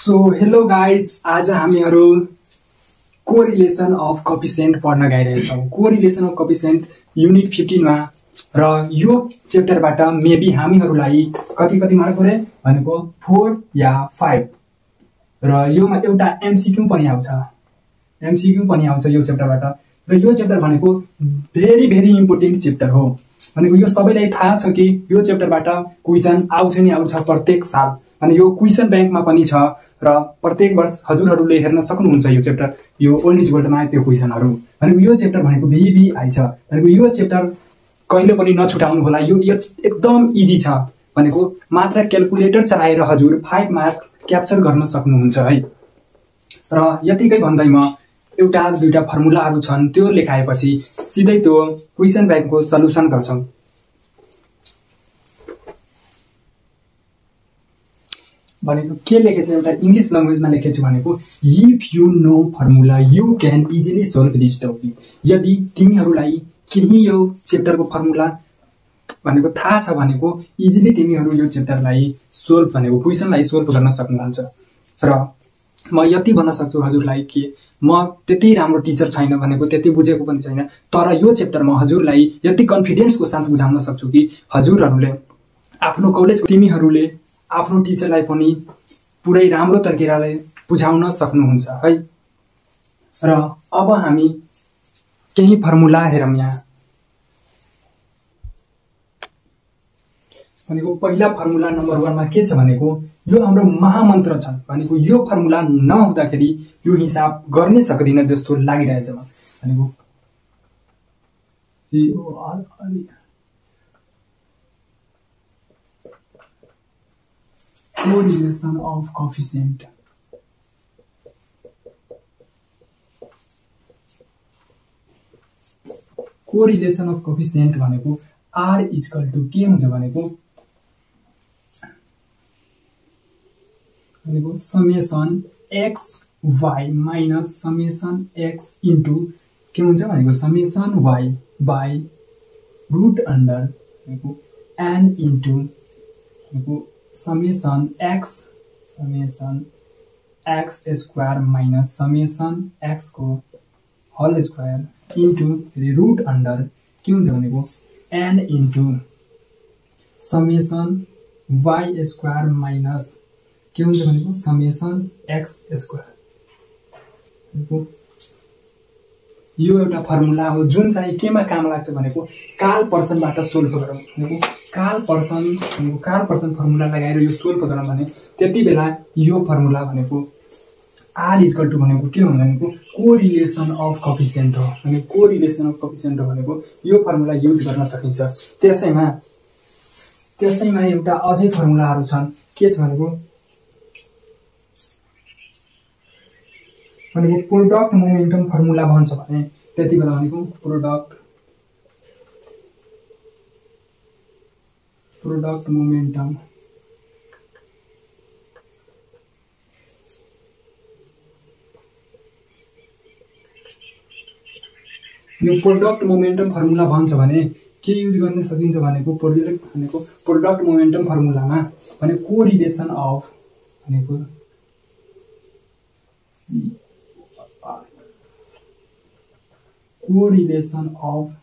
So hello guys, आज हामीहरू correlation of coefficient पढ्न गइरहेछौँ। कोरिलेसन अफ कोफिसिएन्ट युनिट 15 मा र यो च्याप्टरबाट मेबी हामीहरूलाई कति मार्क परे भनेको 4 या 5 र योमा एउटा एमसीक्यू पनि आउँछ। यो च्याप्टरबाट र यो च्याप्टर भनेको भेरी इम्पोर्टेन्ट च्याप्टर हो। भनेको यो सबैलाई थाहा छ कि यो च्याप्टरबाट क्वेशन आउँछ नि आउँछ प्रत्येक साल। अनि यो क्वेशन बैंकमा पनि छ र प्रत्येक वर्ष हजुरहरूले हेर्न सक्नुहुन्छ यो च्याप्टर। यो ओल्ड इज गोल्डमा त्यो क्वेशनहरु भनेको यो च्याप्टर भनेको VVI छ। भनेको यो च्याप्टर कहिले पनि नछुटाउनु होला। यो एकदम इजी छ। भनेको मात्र क्याल्कुलेटर चलाएर हजुर 5 मार्क क्याप्चर गर्न सक्नुहुन्छ है। र यतिकै भन्दै म एउटा दुईटा फर्मुलाहरु छन् त्यो लेखाएपछि सिधै त्यो क्वेशन बैंकको सल्युसन गर्छौं। भनेको के लेखेछ एउटा इंग्लिश ल्याङ्ग्वेजमा लेखेछु भनेको if you know formula you can easily solve this topic. यदि तिमीहरूलाई केही यो च्याप्टरको फर्मुला भनेको थाहा छ भनेको इजिली तिमीहरू यो च्याप्टरलाई सोल्भ भनेको क्वेशनलाई सोल्भ गर्न सक्नुहुन्छ। र म यति भन्न सक्छु हजुरलाई कि म त्यति राम्रो टिचर छैन भनेको त्यति बुझेको पनि छैन, तर यो च्याप्टरमा हजुरलाई यति कन्फिडेन्सको साथ बुझाउन सक्छु कि हजुरहरूले आफ्नो कलेज तिमीहरूले आफ्नो टिचरलाई पनि पुरै राम्रो तरिकाले बुझाउन सक्नुहुन्छ है। र अब हामी केही फर्मुला हेरौं। यहाँ भनेको पहिला फर्मुला नम्बर 1 मा के छ भनेको यो हाम्रो महामन्त्र छ। भनेको यो फर्मुला नहुँदाखेरि यो हिसाब गर्नै सक्दिन जस्तो लागिरहेछ। भनेको correlation of coefficient. Correlation of coefficient भनेको R इक्वल टु के हुन्छ भनेको summation x y minus summation x into के हुन्छ भनेको summation y by root under n into summation x square minus summation x को whole square into root under के हुन्छ भनेको n into summation y square minus के हुन्छ भनेको समेसन x स्क्वायर। यो एउटा फर्मुला हो जुन चाहिँ केमा काम लाग्छ भनेको काल पर्सनबाट सोल्भ गरौँ। भनेको काल पर्सन फर्मुला लगाएर यो सोल्भ गरौँ भने त्यति बेला यो फर्मुला भनेको R इक्वल टु भनेको के हुन्छ भनेको कोरिलेसन अफ कोफिसिएन्ट हो। अनि कोरिलेसन अफ कोफिसिएन्ट भनेको यो फर्मुला युज गर्न सकिन्छ। त्यसैमा एउटा अझै फर्मुलाहरु छन्। के छ भनेको प्रोडक्ट मोमेन्टम फर्मुला भन्छ भने त्यति बेला भनेको प्रोडक्ट मोमेन्टम यो प्रोडक्ट मोमेन्टम फर्मुला भन्छ भने के युज गर्न सकिन्छ भनेको प्रोडक्ट मोमेन्टम फर्मुलामा भने कोरिलेसन अफ भनेको कोरिलेसन अफ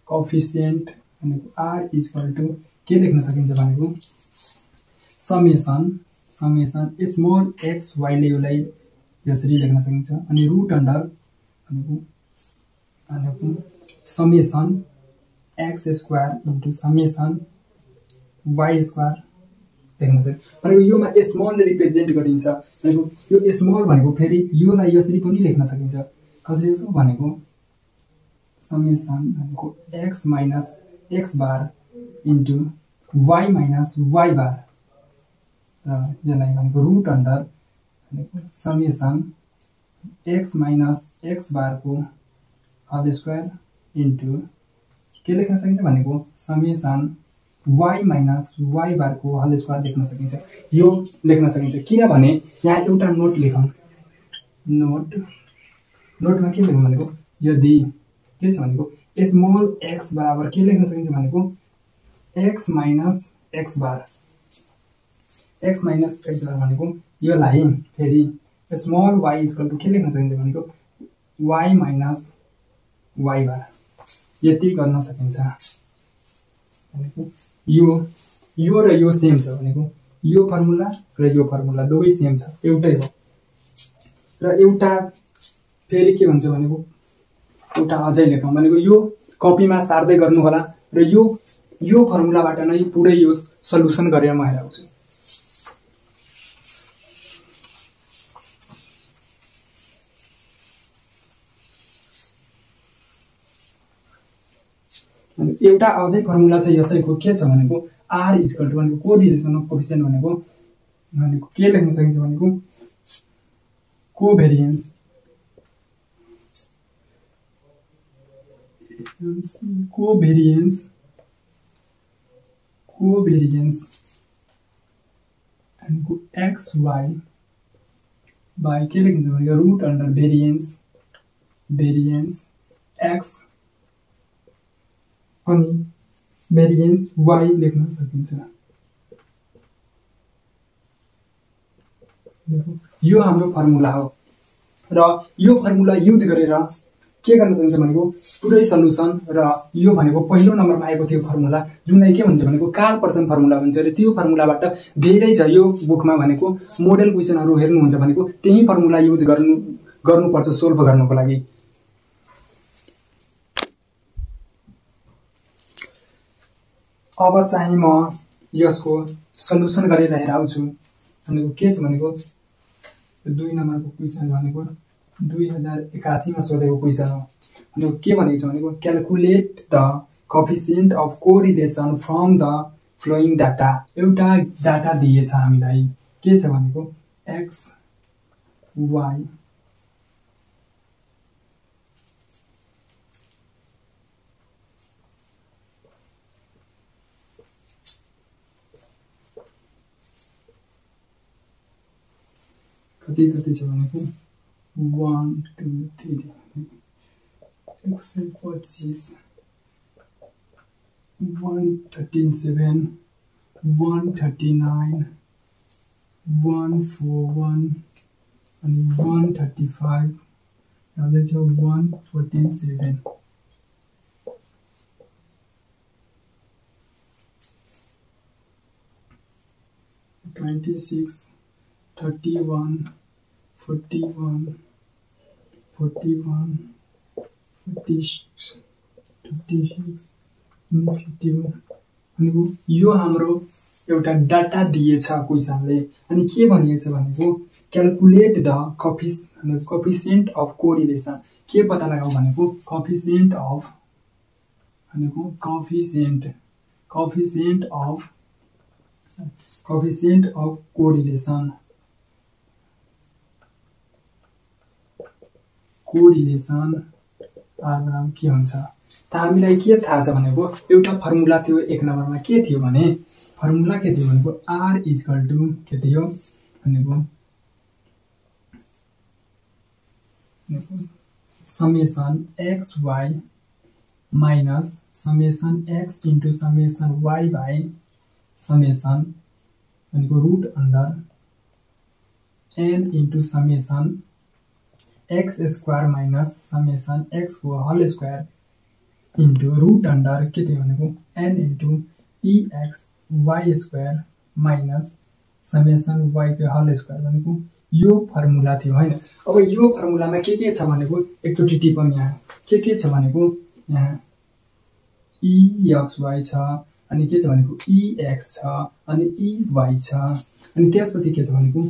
कोफिसिएन्ट भनेको R इक्वल टु के लेख्न सकिन्छ भनेको समेसन स्मल x y ले यसलाई यसरी लेख्न सकिन्छ। अनि रुट अंडर भनेको summation x square into summation y square लेख्न सकिन्छ। भनेको योमा स्मल रिप्रेजेन्ट गरिन्छ। भनेको यो स्मल भनेको फेरि योलाई यसरी पनि लेख्न सकिन्छ। कसरी भनेको समेसन भनेको x माइनस x बार इन्टु y माइनस y बार र यसलाई भनेको रुट अंडर भनेको समेसन x माइनस x बार को होल स्क्वायर इन्टु के लेख्न सकिन्छ भनेको समेसन y माइनस y बार को होल स्क्वायर लेख्न सकिन्छ। यो लेख्न सकिन्छ किनभने यहाँ एउटा नोट लेखौं। नोटमा के लेख्नु भनेको यदि के छ भनेको स्मल x बराबर के लेख्न सकिन्छ भनेको x माइनस x बार x माइनस x भनेको योलाई फेरि स्मल y इक्वल टु के लेख्न सकिन्छ भनेको y माइनस y बार यति गर्न सकिन्छ भनेको यो र यो सेम छ भनेको यो फर्मुला र यो फर्मुला दुवै सेम छ एउटै हो र एउटा फेरि के भन्छ भनेको एउटा अझै लेखौं भनेको यो कपीमा सार्दै गर्नु होला र यो फर्मुलाबाट नै पुरै यो सल्युसन गरेर म हेराउँछु एउटा अझै फर्मुला चाहिँ यसैको के छ भनेको r इक्वल टु भनेको कोरिलेसन अफ कोएफिसिएन्ट भनेको के लेख्न सकिन्छ भनेको कोभेरिएन्स भनेको xy बाई के लेखिन्छ भनेको रुट अन्डर भेरिएन्स x अनि भेरिएन्स y लेख्न सकिन्छ यो हाम्रो फर्मुला हो र यो फर्मुला युज गरेर के गर्न सकिन्छ भनेको पुरै सल्युसन र यो भनेको पहिलो नम्बरमा आएको थियो फर्मुला जुनलाई के भन्छ भनेको कार्ल-पर्सन फर्मुला भन्छ र त्यो फर्मुलाबाट धेरै छ यो बुकमा भनेको मोडल क्वेशनहरु हेर्नुहुन्छ भनेको त्यही फर्मुला युज गर्नुपर्छ सोल्भ गर्नको लागि अब चाहिँ म यसको सल्युसन गरेर हेराउँछु भनेको के छ भनेको 2 नम्बरको क्वेशन भनेको 2081 मा सोधेको क्वेशन हो अनि के भनेको छ भनेको calculate the coefficient of correlation from the following data एउटा डाटा दिएछ हामीलाई के छ भनेको x y कति छ भनेको 1 2 3 125 137 139 141 अनि 135 अझै छ 147 26 31 41 41 46 56 51 अनि यो हाम्रो एउटा डाटा दिएछ क्वेशनले अनि के भनिएको छ भनेको calculate the coefficient of correlation के पत्ता लगाऊ भनेको कोएफिसिएन्ट अफ कोरिलेसन आर के हुन्छ त हामीलाई के थाहा छ भनेको एउटा फर्मुला थियो एक नम्बरमा के थियो भने फर्मुला के थियो भनेको r इक्वल टु के थियो भनेको summation xy minus summation x into summation y by summation भनेको root under n into summation x square minus summation x को whole square into root under के थियो भनेको n into ex y square minus summation y को whole square भनेको यो formula थियो हैन अब यो फर्मुलामा के छ भनेको एकचोटी टिपौं यहाँ के छ भनेको यहाँ exy छ अनि के छ भनेको ex छ अनि ey छ अनि त्यसपछि के छ भनेको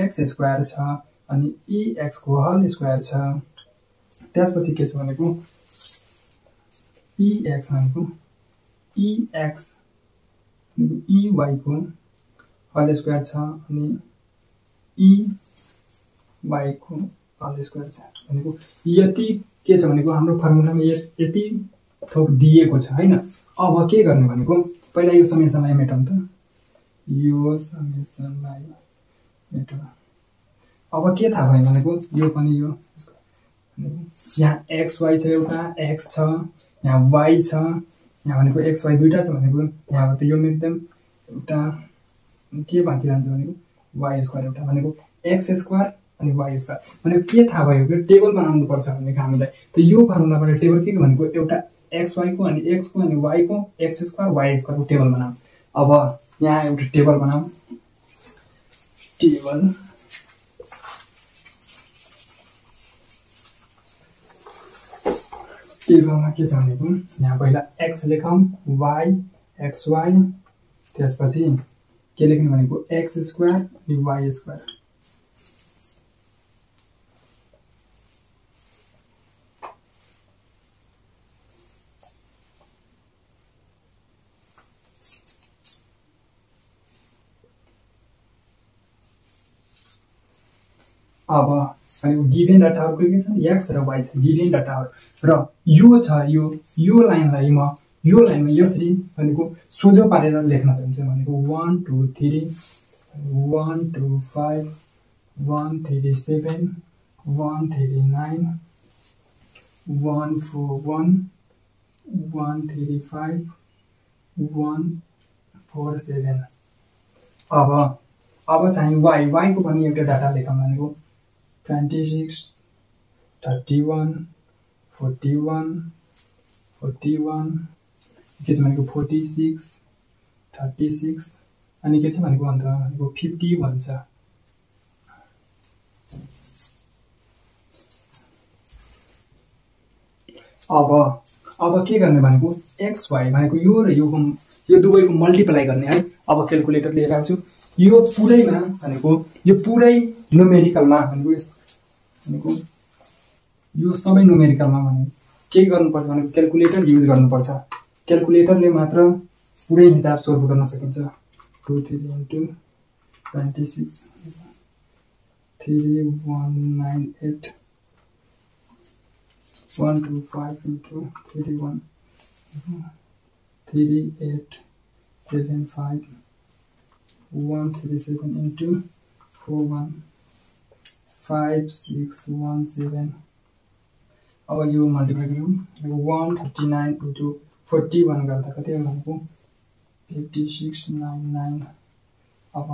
x स्क्वायर छ अनि ex को होल स्क्वायर छ त्यसपछि के छ भनेको ex भनेको ex ey को होल स्क्वायर छ अनि ey को होल स्क्वायर छ भनेको यति के छ भनेको हाम्रो फर्मुलामा यति थोक दिएको छ हैन अब के गर्ने भनेको पहिला यो समेसनलाई मेटौं त यो समेसनलाई मेटौं अब के थाहा भयो भनेको यो पनि यो यहाँ xy छ एउटा x छ यहाँ y छ यहाँ भनेको एक्स वाइ दुईटा छ भनेको यहाँबाट यो मेट्दै एउटा के बाँकी रहन्छ भनेको वाइ स्क्वायर एउटा भनेको एक्स स्क्वायर अनि वाइ स्क्वायर भनेको के थाहा भयो कि टेबल बनाउनु पर्छ भनेको हामीलाई त यो फर्मुलाबाट टेबल के भनेको एउटा एक्स वाइ को अनि एक्स को अनि वाइ को एक्स स्क्वायर वाइ स्क्वायर को टेबल बनाऊ अब यहाँ एउटा टेबल बनाऊ टेबलमा के छ भनेको यहाँ पहिला एक्स लेखौं वाइ एक्स वाइ त्यसपछि के लेख्ने भनेको एक्स स्क्वायर अनि वाइ स्क्वायर अब अनि गिभन डाटाहरुको के छ एक्स र वाइ छ गिभन डाटाहरु र यो छ यो लाइनलाई म यो लाइनमा यसरी भनेको सोझो पारेर लेख्न सकिन्छ भनेको 1 2 3 1 2 5 1 3 7 1 3 9 1 4 1 1 3 5 1 4 7 अब चाहिँ वाइ को पनि एउटा डाटा लेखौं भनेको 26 31 41 41 के छ भनेको 46 36 अनि के छ भनेको अन्तमा भनेको 50 भन्छ अब के गर्ने भनेको एक्स वाइ भनेको यो र यो दुवैको मल्टिप्लाई गर्ने है अब क्याल्कुलेटर लिएर आउँछु यो पुरैमा भनेको यो पुरै न्युमेरिकलमा भनेको यो सबै न्युमेरिकलमा भनेको के गर्नुपर्छ भनेको क्याल्कुलेटर युज गर्नुपर्छ क्याल्कुलेटरले मात्र पुरै हिसाब सोल्भ गर्न सकिन्छ 2 3 into 26 3198 125 into 31 3875 137 into 41 5617 अब यो मल्टिप्लाई गरौँ 139 into 41 गर्दा कति हो भनेको 5699 अब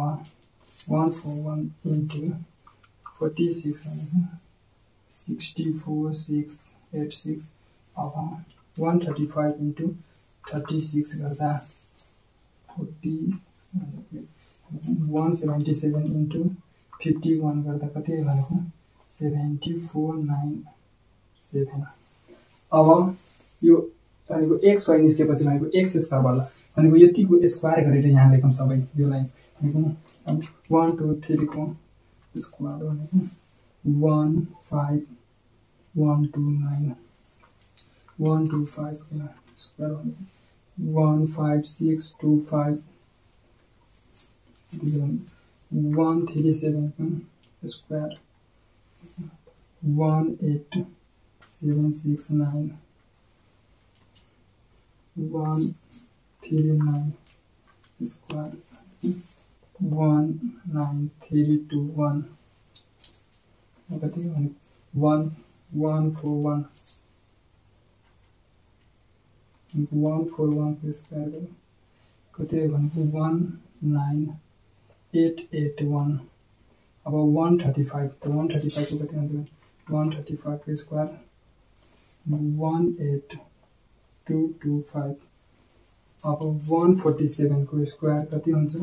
141 into 46 भनेको 64686 अब 135 into 36 गर्दा 40 177 into 51 गर्दा कति हो भनेको 74997 अब यो भनेको एक्स वाइ निस्केपछि भनेको एक्स स्क्वायर भयो भनेको यतिको स्क्वायर गरेर यहाँ लेखौं सबै यो लाइन भनेको 1 2 3 को स्क्वायर भनेको 15129 125 को स्क्वायर भनेको 15625 137 को स्क्वायर 18769 139 square 19321 कति भने 1141 141 को स्क्वायर कति भनेको 19881 अब 135 तो 135 को कति हुन्छ 135 को स्क्वायर 18225 अब 147 को स्क्वायर कति हुन्छ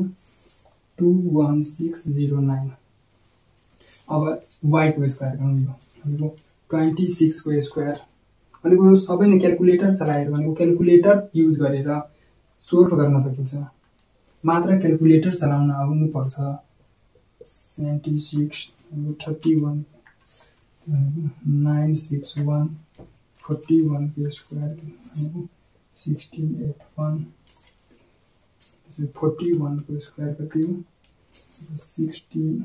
21609 अब y को स्क्वायर गर्नु 26 को स्क्वायर भनेको सबै नै क्याल्कुलेटर चलाएर भनेको क्याल्कुलेटर युज गरेर सोल्भ गर्न सकिन्छ मात्र क्याल्कुलेटर चलाउन आउनु पर्छ 96 31 961 41 को स्क्वायर 1681 41 को स्क्वायर कति हो 16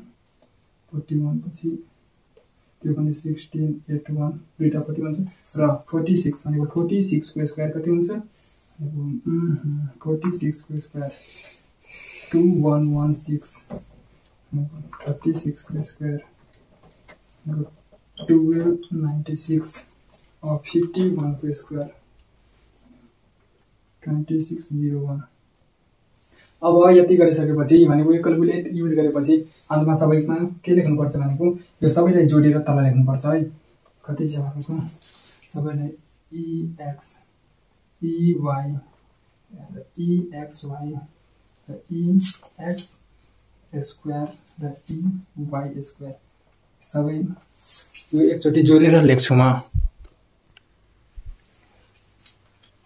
41 पछि त्यो पनि 1681 दुईटा 41 र 46 भनेको 46 को स्क्वायर कति हुन्छ 46 को स्क्वायर 2116 36 को स्क्वायर 1296 और 51 को स्क्वायर 2601। अब यति गरिसकेपछि भनेको यो क्याल्कुलेट युज गरेपछि अन्तमा सबैमा के लेख्नुपर्छ भनेको यो सबैलाई जोडेर तल लेख्नुपर्छ है। कति छ भनेको सबैलाई EX EY र EXY र EX स्क्वायर र EY स्क्वायर सबै यो एकचोटि जोडेर लेख्छु म।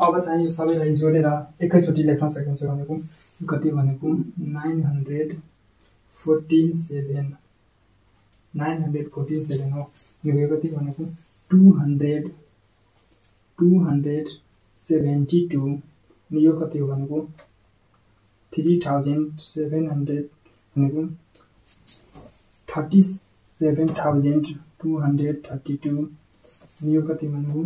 अब चाहिँ यो सबैलाई जोडेर एकैचोटि लेख्न सकिन्छ भनेको कति भनेको 914.7 हो। यो कति भनेको 272 यो कति हो भनेको 3700 भनेको 37,232 यो कति भनेको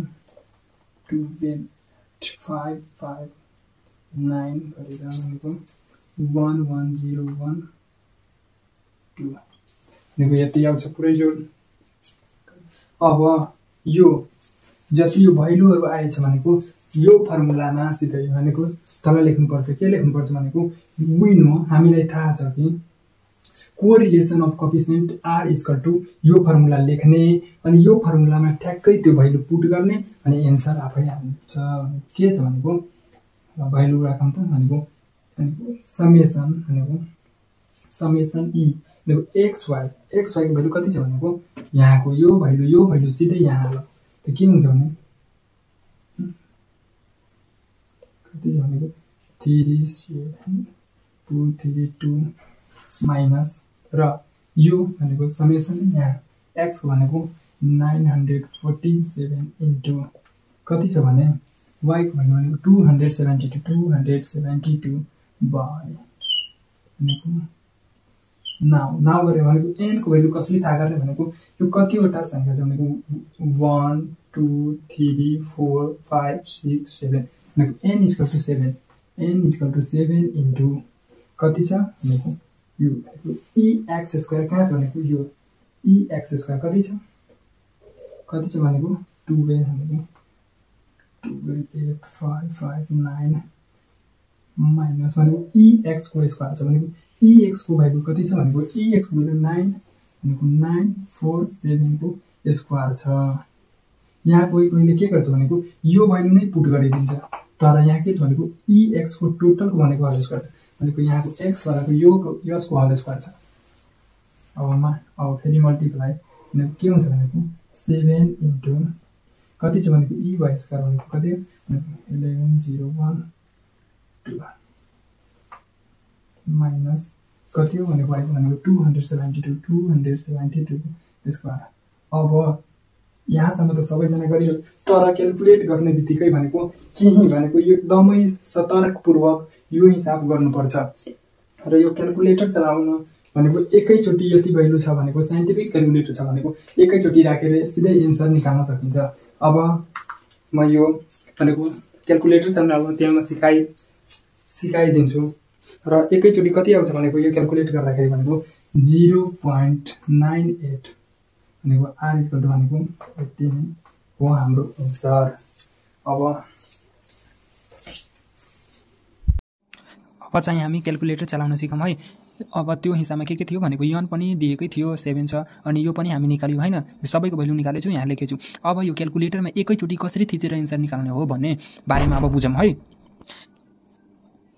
28559 गरेर भनेको 11012 भनेको यति आउँछ पुरै जोड। अब यो जति यो भ्यालुहरु आएछ भनेको यो फर्मुलामा सिधै भनेको तल लेख्नुपर्छ। के लेख्नुपर्छ भनेको वी नो हामीलाई थाहा छ कि correlation of coefficient R equal to यो फर्मुला लेख्ने अनि यो फर्मुलामा ठ्याक्कै त्यो भ्यालु पुट गर्ने अनि एन्सर आफै आउँछ। के छ भनेको भ्यालु राखौं त भनेको समेसन ई भनेको xy को भ्यालु कति छ भनेको यहाँको यो भ्यालु सिधै यहाँ आयो। त के हुन्छ भने कति छ भनेको 37232 माइनस र यो भनेको समेसन यहाँ x को भनेको 947 इन्टु कति छ भने y को भनेको 272 बाइ भनेको नाउ गरे भनेको n को भ्यालु कसरी थाहा गर्ने भनेको यो कतिवटा संख्या छ भनेको 1 2 3 4 5 6 7 भनेको n इक्वल टु 7 इन्टु कति छ भनेको यो EX स्क्वायर कहाँ छ भनेको यो EX स्क्वायर कति छ भनेको 12 भनेको 28559 माइनस भनेको EX को स्क्वायर छ भनेको EX को भ्यालु कति छ भनेको EX को भ्यालु 9 भनेको 947 को स्क्वायर छ। यहाँ कोहीले के गर्छ भनेको यो भ्यालु नै पुट गरिदिन्छ तर यहाँ के छ भनेको EX को टोटल को भनेको होल स्क्वायर छ भनेको यहाँको x भनेको यसको होल स्क्वायर छ। अब फेरि मल्टिप्लाई भनेको के हुन्छ भनेको 7 इन्टु कति छ भनेको EY स्क्वायर भनेको कति 11012 माइनस कति हो भनेको y भनेको 272 स्क्वायर। अब यहाँसम्म त सबैजना गरियो तर क्याल्कुलेट गर्ने बित्तिकै भनेको केही भनेको यो एकदमै सतर्कपूर्वक यो हिसाब गर्नुपर्छ र यो क्याल्कुलेटर चलाउन भनेको एकैचोटि यति भ्यालु छ भनेको साइन्टिफिक क्याल्कुलेटर छ भनेको एकैचोटि राखेर सिधै एन्सर निकाल्न सकिन्छ। अब म यो भनेको क्याल्कुलेटर चलाउन त्यसमा सिकाइदिन्छु र एकैचोटि कति आउँछ भनेको यो क्याल्कुलेट गर्दाखेरि भनेको 0.98 भनेको r इक्वल टु भनेको यति नै हो हाम्रो एन्सर। अब चाहिँ हामी क्याल्कुलेटर चलाउन सिकौं है। अब त्यो हिसाबमा के थियो भनेको यन पनि दिएकै थियो 7 छ अनि यो पनि हामी निकाल्यौ हैन। यो सबैको भ्यालु निकालेछु यहाँ लेखेछु। अब यो क्याल्कुलेटरमा एकैचोटि कसरी थिचेर एन्सर निकाल्ने हो भन्ने बारेमा अब बुझौं है।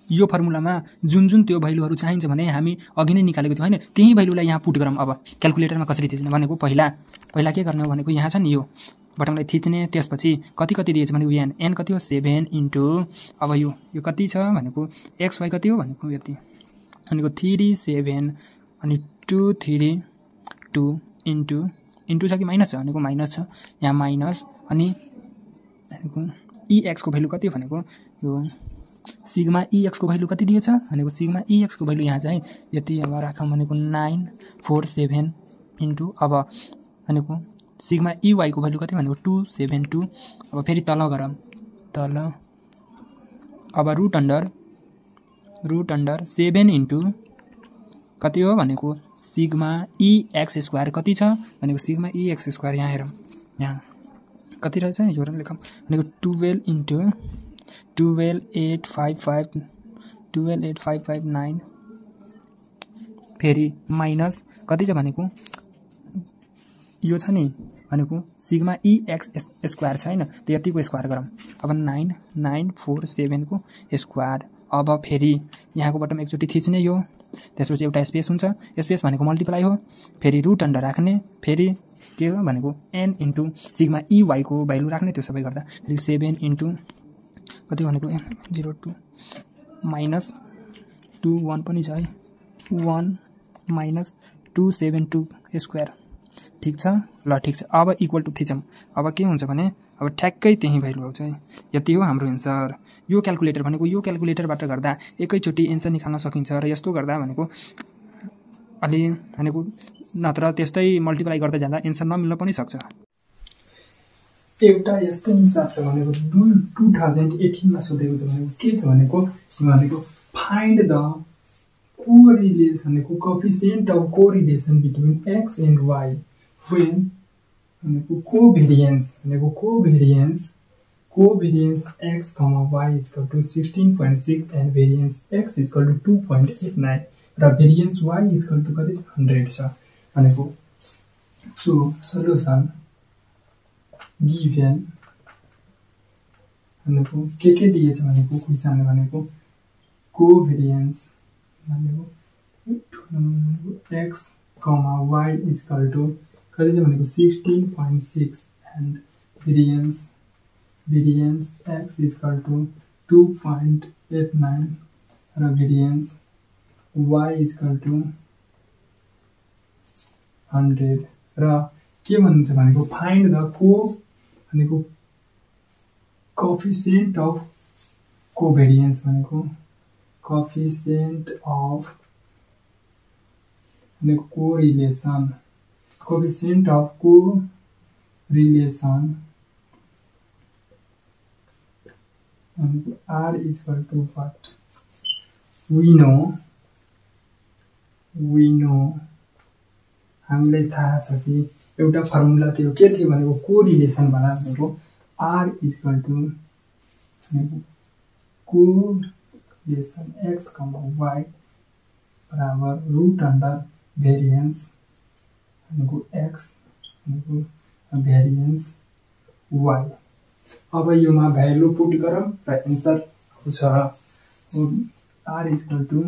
यो फर्मुलामा जुन त्यो भ्यालुहरु चाहिन्छ भने हामी अघि नै निकालेको थियौ हैन त्यही भ्यालुलाई यहाँ पुट गरौँ। अब क्याल्कुलेटरमा कसरी थिच्ने भनेको पहिला के गर्ने हो भनेको यहाँ छ नि यो बटमलाई थिच्ने त्यसपछि कति दिएछ भनेको n कति हो 7 इन्टु अब यो कति छ भनेको xy कति हो भनेको यति भनेको 37 अनि 232 इन्टु छ कि माइनस छ भनेको माइनस छ यहाँ माइनस अनि भनेको EX को भ्यालु कति हो भनेको यो सिग्मा EX को भ्यालु कति दिएछ भनेको सिग्मा EX को भ्यालु यहाँ चाहिँ यति अब राखौं भनेको 947 इन्टु अब भनेको सिग्मा EY को भ्यालु कति भनेको 272 अब फेरि तल गरौँ तल अब रुट अन्डर 7 इन्टु कति हो भनेको सिग्मा EX स्क्वायर कति छ भनेको सिग्मा EX स्क्वायर यहाँ हेरौँ यहाँ कति रहेछ जोडेर लेखौँ भनेको 12 इन्टु 12,855,9 फेरि माइनस कति छ भनेको यो छ नि भनेको सिग्मा EX स्क्वायर छ हैन त्यो यतिको स्क्वायर गरौँ अब 9947 को स्क्वायर अब फेरि यहाँको बटम एकचोटी थिच्ने यो त्यसपछि एउटा स्पेस हुन्छ स्पेस भनेको मल्टिप्लाई हो फेरि रुट अन्डर राख्ने फेरि के हो भनेको n इन्टु सिग्मा EY को भ्यालु राख्ने त्यो सबै गर्दा फेरि 7 इन्टु कति भनेको 02 माइनस 21 पनि छ है 1 माइनस 272 स्क्वायर ठीक छ ल ठीक छ अब इक्वल टु थिचौँ अब के हुन्छ भने अब ठ्याक्कै त्यही भ्यालु आउँछ है यति हो हाम्रो एन्सर यो क्याल्कुलेटर भनेको यो क्याल्कुलेटरबाट गर्दा एकैचोटी एन्सर निकाल्न सकिन्छ र यस्तो गर्दा भनेको अलि भनेको नत्र त्यस्तै मल्टिप्लाई गर्दै जाँदा एन्सर नमिल्न पनि सक्छ एउटा यस्तो हिसाब छ भनेको 2018 मा सोधेको छ भनेको के छ भनेको फाइन्ड द कोरिलेसन भनेको coefficient of correlation between x and y when भनेको कोभेरिएन्स x, y is equal to 16.6 and variance x is equal to 2.89 र variance y is equal to कति 100 छ भनेको सो सल्युसन गिभन भनेको के दिएछ भनेको क्वेशन भनेको कोभेरिएन्स भनेको x, y is equal to कति छ भनेको 16.6 and variance x is equal to 2.89 र variance y is equal to 100 र के भन्छ भनेको फाइन्ड द भनेको कोएफिसिएन्ट अफ कोभेरिएन्स भनेको कोएफिसिएन्ट अफ भनेको correlation coefficient of correlation and R is equal to what? We know हामीलाई थाहा छ कि एउटा फर्मुला थियो के थियो भनेको कोरिलेसन भनेको R is equal to भनेको कोरिलेसन x, y बराबर रूट अन्डर भेरिएन्स भनेको x भनेको भेरिएन्स y अब योमा भ्यालु पुट गरौँ र एन्सर आउँछ r is equal to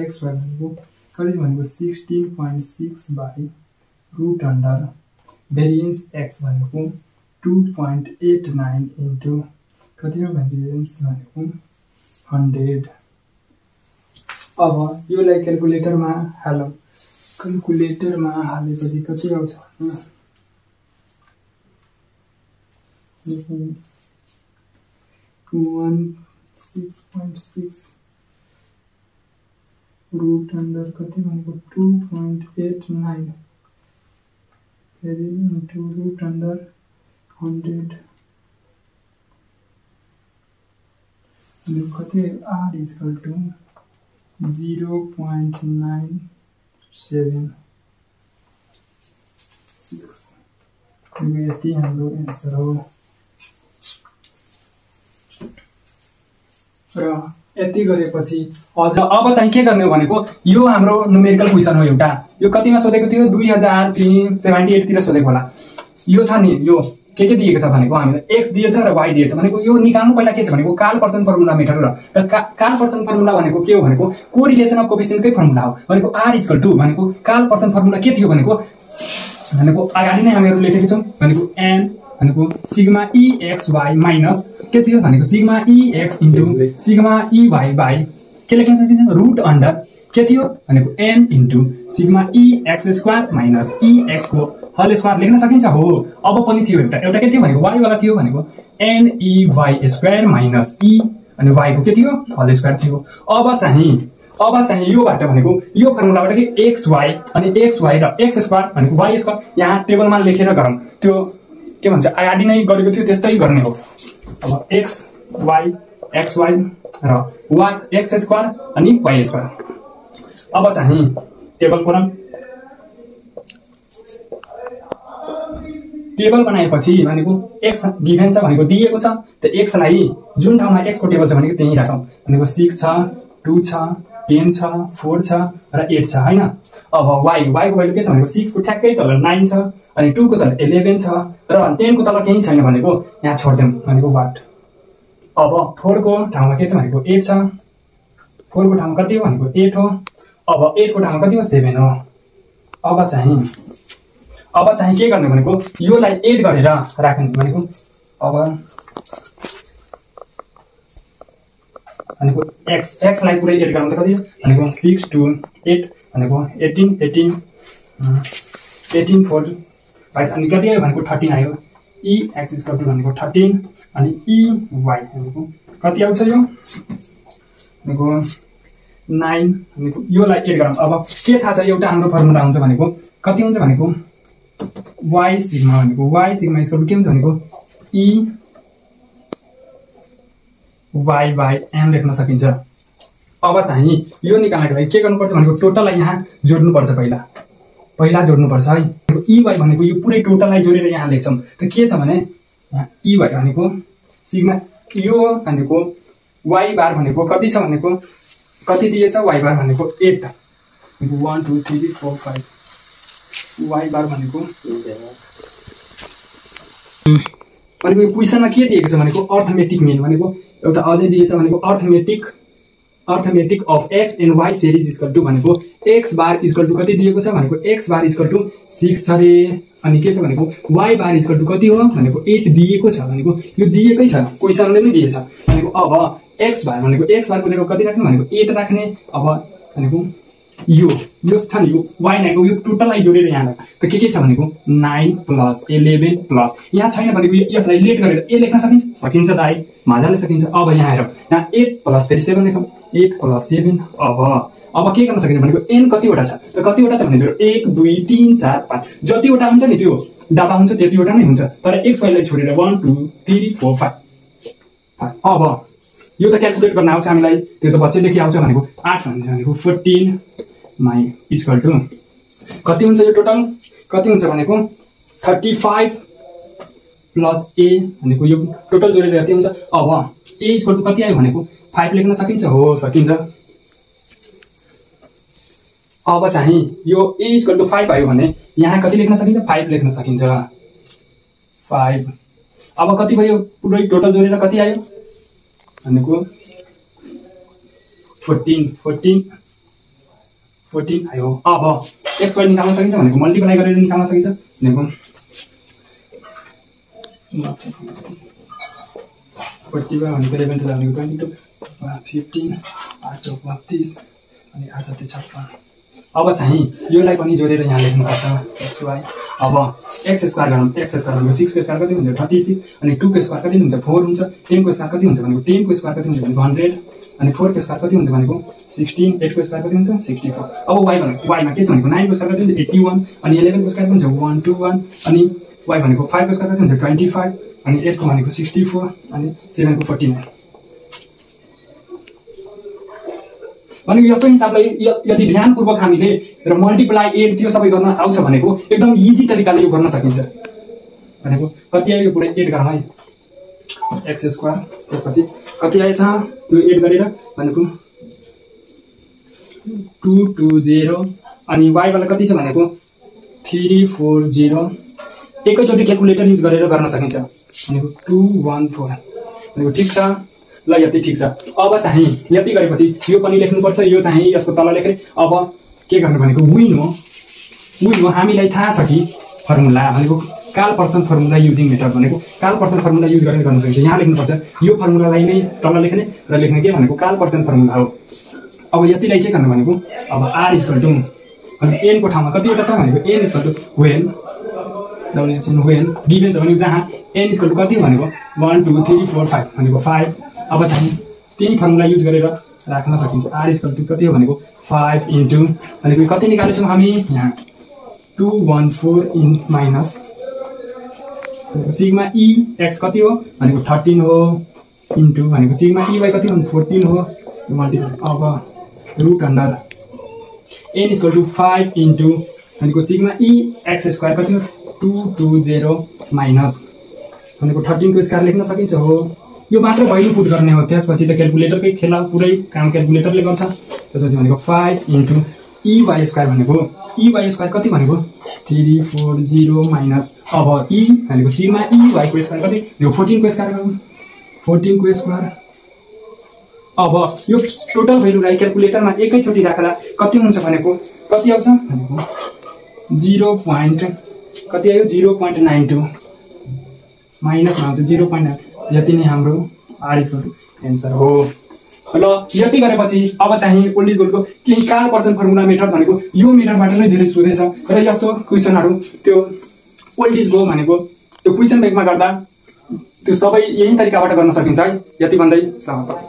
x y भनेको कति भनेको 16.6 by root under variance x भनेको 2.89 इन्टु कति हो भेरिएन्स भनेको 100 अब योलाई क्याल्कुलेटरमा हालौं क्याल्कुलेटरमा हालेपछि कति आउँछ 16.6 रूट अन्डर कति भनेको 2.89 फेरि इन्टु रूट अन्डर 100 अनि कति r is equal to 0.976 यति हाम्रो एन्सर हो र यति गरेपछि अझ अब चाहिँ के गर्ने हो भनेको यो हाम्रो न्युमेरिकल क्वेशन हो एउटा यो कतिमा सोधेको थियो 2078 तिर सोधेको होला यो छ नि यो के दिएको छ भनेको हामीलाई x दिएछ र y दिएछ भनेको यो निकाल्नु पहिला के छ भनेको कार्ल-पर्सन फर्मुला मेथड र कार्ल-पर्सन फर्मुला भनेको के हो भनेको कोरिलेसन अफ कोएफिसिएन्टकै फर्मुला हो भनेको r इक्वल टु भनेको कार्ल-पर्सन फर्मुला के थियो भनेको अगाडि नै हामीहरु लेखेका छौं भनेको n भनेको सिग्मा EXY माइनस के थियो भनेको sigma EX into sigma EY by के लेख्न सकिन्छ रुट अन्डर के थियो भनेको n into sigma EX square minus EX को होल स्क्वायर लेख्न सकिन्छ हो अब पनि थियो एउटा के थियो भनेको y वाला थियो भनेको NEY स्क्वायर माइनस e अनि y को के थियो होल स्क्वायर थियो अब चाहिँ योबाट भनेको यो फर्मुलाबाट के xy अनि xy र x स्क्वायर भनेको y स्क्वायर यहाँ टेबलमा लेखेर गरौँ त्यो के भन्छ अगाडि नै गरेको थियो त्यस्तै गर्ने हो अब xy xy र y x स्क्वायर अनि y स्क्वायर अब चाहिँ टेबल खोलौं टेबल बनाएपछि भनेको x गिभन छ भनेको दिएको छ त x लाई जुन ठाउँमा x को टेबल छ भनेको त्यही राखौं भनेको 6 छ 2 छ 10 छ 4 छ र 8 छ हैन अब y को भ्यालु के छ भनेको 6 को ठ्याक्कै तल 9 छ अनि 2 को तल 11 छ र 10 को तल केही छैन भनेको यहाँ छोड्देम भनेको व्हाट अब 4 को ठाउँमा के छ भनेको 8 छ 4 को ठाउँमा कति हो भनेको 8 हो अब 8 को ठाउँमा कति हो 7 हो अब चाहिँ के गर्ने भनेको योलाई एड गरेर राख्ने भनेको अब भनेको x लाई पुरै एड गर्नु त कति भनेको 6 2 8 भनेको 18 4 22 अनि कति आयो भनेको 13 आयो x भनेको 13 अनि y भनेको कति आउँछ यो भनेको 9 भनेको योलाई एड गरौँ अब के थाहा छ एउटा हाम्रो फर्मुला हुन्छ भनेको कति हुन्छ भनेको y सिग्मा भनेको y सिग्मा इक्वल के हुन्छ भनेको e y by n लेख्न सकिन्छ अब चाहिँ यो निकाल्नको लागि के गर्नुपर्छ भनेको टोटललाई यहाँ जोड्नुपर्छ पहिला जोड्नुपर्छ है e y भनेको यो पुरै टोटललाई जोडेर यहाँ लेख्छौं त के छ भने यहाँ e y भनेको सिग्मा यो भनेको y बार भनेको कति छ भनेको कति दिएछ y बार भनेको 8 1 2 3 4 5 y बार भनेको भनेको क्वेशनमा के दिएको छ भनेको अर्थमेटिक मिन भनेको एउटा अझै दिएछ भनेको arithmetic of x and y series equal to भनेको x बार इक्वल टु कति दिएको छ भनेको x बार इक्वल टु 6 छ रे अनि के छ भनेको y बार इक्वल टु कति हो भनेको 8 दिएको छ भनेको यो दिएकै छ क्वेशनले नै दिएछ भनेको अब x बार भनेको x बारको जग्गा कति राख्ने भनेको 8 राख्ने अब भनेको यो छ नि यो y नाइको यो टोटललाई जोडेर यहाँ राख त के छ भनेको 9 प्लस 11 प्लस यहाँ छैन भनेको यसलाई लेट गरेर ए लेख्न सकिन्छ दाइ मजाले सकिन्छ अब यहाँ हेरौँ यहाँ 8 प्लस फेरि 7 लेखौँ 8 प्लस 7 अब के गर्न सकिन्छ भनेको n कतिवटा छ त कतिवटा छ भने 1 2 3 4 5 जतिवटा हुन्छ नि त्यो डाटा हुन्छ त्यतिवटा नै हुन्छ तर x y लाई छोडेर 1 2 3 4 5 अब यो त क्याल्कुलेट गर्न आउँछ हामीलाई त्यो त बच्चैदेखि आउँछ भनेको 8 भन्छ भनेको 14 माइ इक्वल टु कति हुन्छ यो टोटल कति हुन्छ भनेको 35 प्लस a भनेको यो टोटल जोडेर कति हुन्छ अब a इक्वल टु कति आयो भनेको 5 लेख्न सकिन्छ हो सकिन्छ अब चाहिँ यो a इक्वल टु 5 आयो भने यहाँ कति लेख्न सकिन्छ 5 लेख्न सकिन्छ 5 अब कति भयो पुरै टोटल जोडेर कति आयो भनेको 14 आयो अब x y निकाल्न सकिन्छ भनेको मल्टिप्लाई गरेर निकाल्न सकिन्छ भनेको 40 भनेको 11 भनेको 22 15 8 32 अनि 8 56 अब चाहिँ योलाई पनि जोडेर यहाँ लेख्नुपर्छ x y अब x स्क्वायर गरौँ x स्क्वायर भनेको 6 को स्क्वायर कति हुन्छ 36 अनि 2 को स्क्वायर कति हुन्छ 4 हुन्छ 10 को स्क्वायर कति हुन्छ भनेको 10 को स्क्वायर कति हुन्छ भनेको 100 अनि 4 को स्क्वायर कति हुन्छ भनेको 16 8 को स्क्वायर कति हुन्छ 64 अब y भनेको y मा के छ भनेको 9 को स्क्वायर कति हुन्छ 81 अनि 11 को स्क्वायर कति हुन्छ 121 अनि y भनेको 5 को स्क्वायर कति हुन्छ 25 अनि 8 को भनेको 64 अनि 7 को 49 भनेको यस्तो हिसाबले यदि ध्यानपूर्वक हामीले र मल्टिप्लाई एड त्यो सबै गर्न आउँछ भनेको एकदम इजी तरिकाले यो गर्न सकिन्छ भनेको कति आयो पुरै एड गरौँ है x स्क्वायर त्यसपछि कति आएछ त्यो एड गरेर भनेको 220 अनि y वाला कति छ भनेको 340 एकैचोटि क्याल्कुलेटर युज गरेर गर्न सकिन्छ भनेको 214 भनेको ठीक छ ल यति ठीक छ अब चाहिँ यति गरेपछि यो पनि लेख्नुपर्छ यो चाहिँ यसको तल लेख्ने अब के गर्ने भनेको विन हो हामीलाई थाहा छ कि फर्मुला भनेको काल पर्सन फर्मुला युजिङ मेथड भनेको काल पर्सन फर्मुला युज गरेर गर्न सकिन्छ यहाँ लेख्नुपर्छ यो फर्मुलालाई नै तल लेख्ने र लेख्ने के भनेको काल पर्सन फर्मुला हो अब यतिलाई के गर्ने भनेको अब r इक्वल टु अनि n को ठाउँमा कतिवटा छ भनेको n equal to when given छ भनेको जहाँ n इक्वल टु कति हो भनेको 1 2 3 4 5 भनेको 5 अब चाहिँ त्यही फर्मुला युज गरेर राख्न सकिन्छ r इक्वल टु कति हो भनेको 5 इन्टु भनेको कति निकालेछौँ हामी यहाँ 214 in minus sigma e x कति हो भनेको 13 हो इन्टु भनेको सिग्मा e y कति हो 14 हो मल्टिप्लाई अब root under n equal to 5 into भनेको सिग्मा e x स्क्वायर कति हो 220 माइनस भनेको 13 को स्क्वायर लेख्न सकिन्छ हो। यो मात्र भ्यालु पुट गर्ने हो, त्यसपछि त क्याल्कुलेटरकै खेला, पुरै काम क्याल्कुलेटरले गर्छ। त्यसपछि भनेको 5 इन्टु EY स्क्वायर भनेको EY स्क्वायर कति भनेको 340 माइनस अब E भनेको सिग्मा EY को स्क्वायर कति यो 14 को स्क्वायर गरौँ 14 को स्क्वायर। अब यो टोटल भ्यालुलाई क्याल्कुलेटरमा एकैचोटि राख्दा कति हुन्छ भनेको कति आउँछ भनेको 0. कति आयो 0.92 माइनसमा आउँछ 0.9। यति नै हाम्रो आरएसको एन्सर हो। ल यति गरेपछि अब चाहिँ ओल्ड इज गोल्डको केही काल पर्सन फर्मुला मेथड भनेको यो मेथडबाट नै धेरै सोधेछ र यस्तो क्वेसनहरू त्यो ओल्ड इज गो भनेको त्यो क्वेसन ब्याङ्कमा गर्दा त्यो सबै यही तरिकाबाट गर्न सकिन्छ है। यति भन्दै समाप्त।